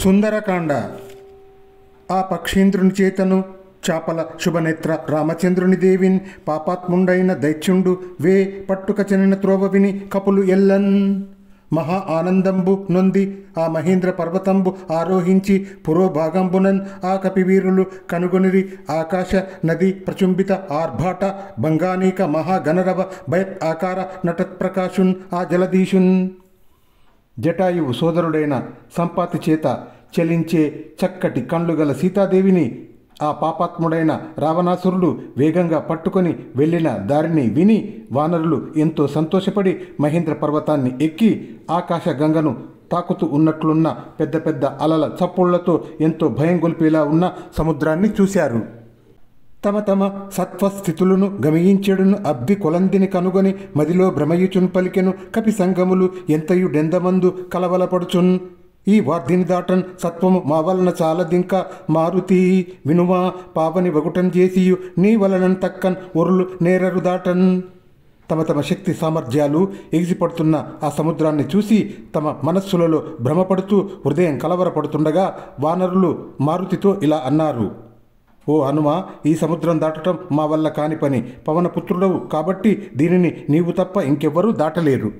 సుందరకాండ. ఆ పక్షీంద్రుని చేతను చాపల శుభనేత్ర రామచంద్రుని దేవిన్ పాపాత్ముండైన దైత్యుండు వే పట్టుక చెనిన త్రోవ విని కపులు ఎల్లన్ మహా ఆనందంబు నొంది ఆ మహేంద్ర పర్వతంబు ఆరోహించి పురోభాగంబునన్ ఆ కపివీరులు కనుగొనిరి ఆకాశ నది ప్రచుంబిత ఆర్భాట బంగానీక మహాగణరవ భయత్ ఆకార నటత్ప్రకాశున్ ఆ జలదీశున్. జటాయువు సోదరుడైన సంపాతి చేత చలించే చక్కటి కండ్లు గల సీతాదేవిని ఆ పాపాత్ముడైన రావణాసురుడు వేగంగా పట్టుకొని వెళ్ళిన దారిని విని వానరులు ఎంతో సంతోషపడి మహేంద్ర పర్వతాన్ని ఎక్కి ఆకాశ గంగను తాకుతూ ఉన్నట్లున్న పెద్ద పెద్ద అలల చప్పుళ్లతో ఎంతో భయం గొల్పేలా ఉన్న సముద్రాన్ని చూశారు. తమ తమ సత్వస్థితులను గమయించెడును అబ్బి కొలందిని కనుగొని మదిలో భ్రమయుచున్ పలికెను కపి సంగములు ఎంతయు డెందమందు కలవలపడుచున్. ఈ వార్ధిని దాటన్ సత్వము మా వలన చాలదింక మారుతి వినుమా పావని వగుటన్ చేసియు నీ వలనన్ తక్కన్ ఒరులు నేరరు దాటన్. తమ తమ శక్తి సామర్థ్యాలు ఎగిసిపడుతున్న ఆ సముద్రాన్ని చూసి తమ మనస్సులలో భ్రమపడుతూ హృదయం కలవరపడుతుండగా వానరులు మారుతితో ఇలా అన్నారు: ఓ హనుమ, ఈ సముద్రం దాటడం మా వల్ల కాని పని. పవనపుత్రుడవు కాబట్టి దీనిని నీవు తప్ప ఇంకెవ్వరూ దాటలేరు.